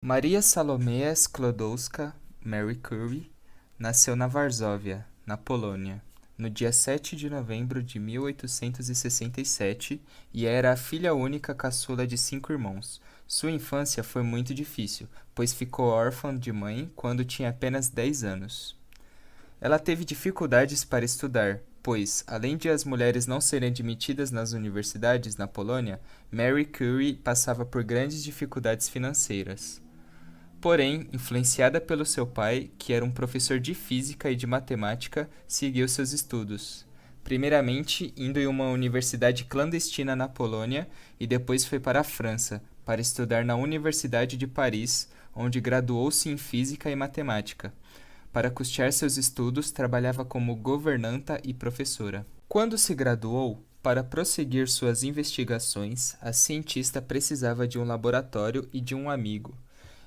Maria Salomea Sklodowska Mary Curie nasceu na Varsóvia, na Polônia, no dia 7 de novembro de 1867 e era a filha única caçula de 5 irmãos. Sua infância foi muito difícil, pois ficou órfã de mãe quando tinha apenas 10 anos. Ela teve dificuldades para estudar, pois, além de as mulheres não serem admitidas nas universidades na Polônia, Mary Curie passava por grandes dificuldades financeiras. Porém, influenciada pelo seu pai, que era um professor de física e de matemática, seguiu seus estudos. Primeiramente, indo em uma universidade clandestina na Polônia e depois foi para a França, para estudar na Universidade de Paris, onde graduou-se em física e matemática. Para custear seus estudos, trabalhava como governanta e professora. Quando se graduou, para prosseguir suas investigações, a cientista precisava de um laboratório e de um amigo.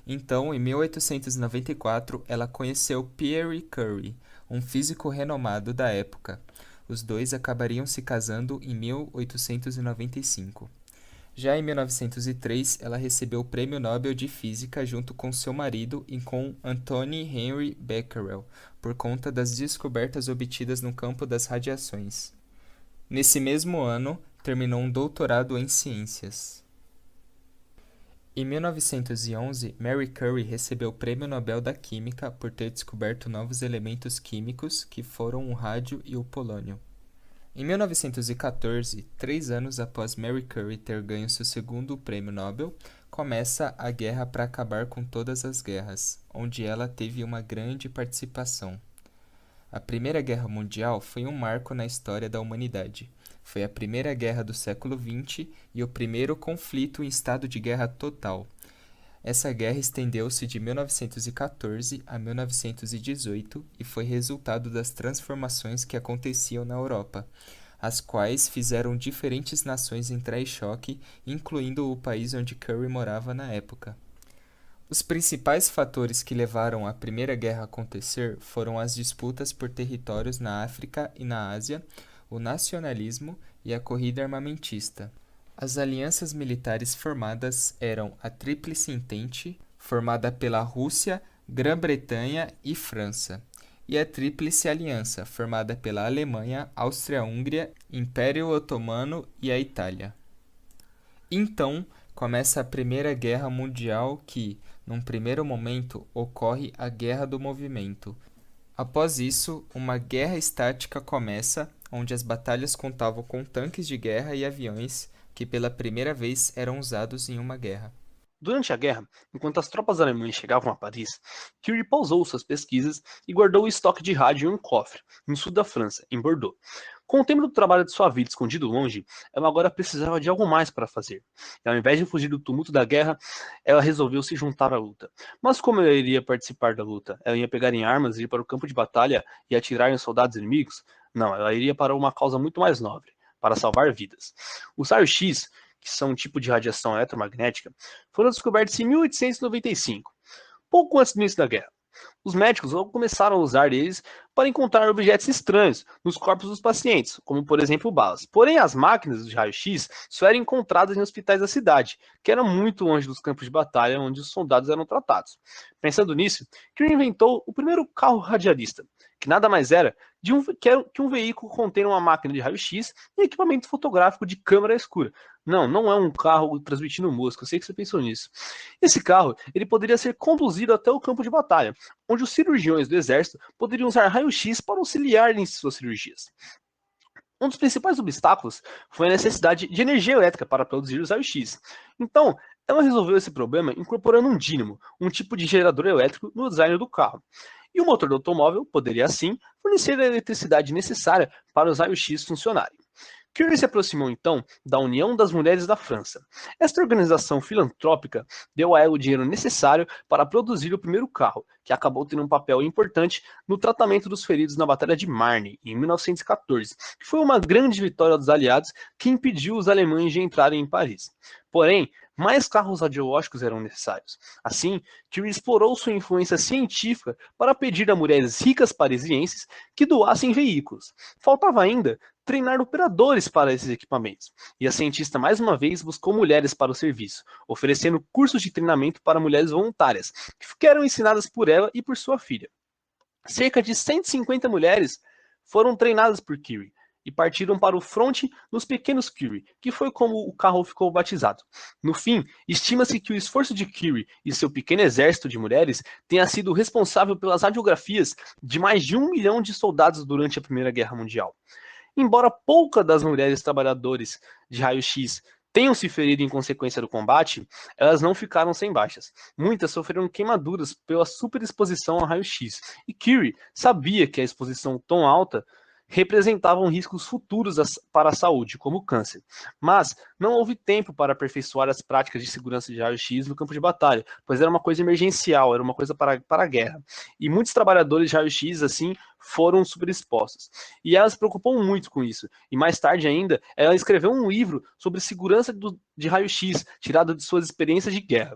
Então, em 1894, ela conheceu Pierre Curie, um físico renomado da época. Os dois acabariam se casando em 1895. Já em 1903, ela recebeu o Prêmio Nobel de Física junto com seu marido e com Anthony Henry Becquerel, por conta das descobertas obtidas no campo das radiações. Nesse mesmo ano, terminou um doutorado em ciências. Em 1911, Mary Curie recebeu o Prêmio Nobel da Química por ter descoberto novos elementos químicos que foram o rádio e o polônio. Em 1914, 3 anos após Mary Curie ter ganho seu segundo prêmio Nobel, começa a Guerra para Acabar com Todas as Guerras, onde ela teve uma grande participação. A Primeira Guerra Mundial foi um marco na história da humanidade. Foi a primeira guerra do século XX e o primeiro conflito em estado de guerra total. Essa guerra estendeu-se de 1914 a 1918 e foi resultado das transformações que aconteciam na Europa, as quais fizeram diferentes nações entrar em choque, incluindo o país onde Curie morava na época. Os principais fatores que levaram a Primeira Guerra a acontecer foram as disputas por territórios na África e na Ásia, o nacionalismo e a corrida armamentista. As alianças militares formadas eram a Tríplice Entente, formada pela Rússia, Grã-Bretanha e França, e a Tríplice Aliança, formada pela Alemanha, Áustria-Hungria, Império Otomano e a Itália. Então, começa a Primeira Guerra Mundial que, num primeiro momento, ocorre a Guerra do Movimento. Após isso, uma guerra estática começa, onde as batalhas contavam com tanques de guerra e aviões que pela primeira vez eram usados em uma guerra. Durante a guerra, enquanto as tropas alemãs chegavam a Paris, Curie pausou suas pesquisas e guardou o estoque de rádio em um cofre, no sul da França, em Bordeaux. Com o tempo do trabalho de sua vida escondido longe, ela agora precisava de algo mais para fazer. E ao invés de fugir do tumulto da guerra, ela resolveu se juntar à luta. Mas como ela iria participar da luta? Ela ia pegar em armas, ir para o campo de batalha e atirar em soldados inimigos? Não, ela iria para uma causa muito mais nobre, para salvar vidas. Os raios-x, que são um tipo de radiação eletromagnética, foram descobertos em 1895, pouco antes do início da guerra. Os médicos logo começaram a usar eles para encontrar objetos estranhos nos corpos dos pacientes, como por exemplo balas. Porém, as máquinas de raio-x só eram encontradas em hospitais da cidade, que eram muito longe dos campos de batalha onde os soldados eram tratados. Pensando nisso, Curie inventou o primeiro carro radialista, que nada mais era que um veículo contendo uma máquina de raio-x e equipamento fotográfico de câmera escura. Não, não é um carro transmitindo música, eu sei que você pensou nisso. Esse carro ele poderia ser conduzido até o campo de batalha, onde os cirurgiões do exército poderiam usar raio-x para auxiliar em suas cirurgias. Um dos principais obstáculos foi a necessidade de energia elétrica para produzir os raios-x. Então, ela resolveu esse problema incorporando um dínamo, um tipo de gerador elétrico no design do carro. E o motor do automóvel poderia, assim, fornecer a eletricidade necessária para os raios-x funcionarem. Curie se aproximou então da União das Mulheres da França. Esta organização filantrópica deu a ela o dinheiro necessário para produzir o primeiro carro, que acabou tendo um papel importante no tratamento dos feridos na Batalha de Marne, em 1914, que foi uma grande vitória dos aliados que impediu os alemães de entrarem em Paris. Porém, mais carros radiológicos eram necessários. Assim, Curie explorou sua influência científica para pedir a mulheres ricas parisienses que doassem veículos. Faltava ainda treinar operadores para esses equipamentos, e a cientista mais uma vez buscou mulheres para o serviço, oferecendo cursos de treinamento para mulheres voluntárias, que eram ensinadas por ela e por sua filha. Cerca de 150 mulheres foram treinadas por Curie e partiram para o fronte nos pequenos Curie, que foi como o carro ficou batizado. No fim, estima-se que o esforço de Curie e seu pequeno exército de mulheres tenha sido responsável pelas radiografias de mais de 1 milhão de soldados durante a Primeira Guerra Mundial. Embora poucas das mulheres trabalhadores de raio-x tenham se ferido em consequência do combate, elas não ficaram sem baixas. Muitas sofreram queimaduras pela superexposição ao raio-x, e Curie sabia que a exposição tão alta representavam riscos futuros para a saúde, como câncer. Mas não houve tempo para aperfeiçoar as práticas de segurança de raio-x no campo de batalha, pois era uma coisa emergencial, era uma coisa para a guerra. E muitos trabalhadores de raio-x, assim, foram superexpostos. E ela se preocupou muito com isso. E mais tarde ainda, ela escreveu um livro sobre segurança de raio-x, tirado de suas experiências de guerra.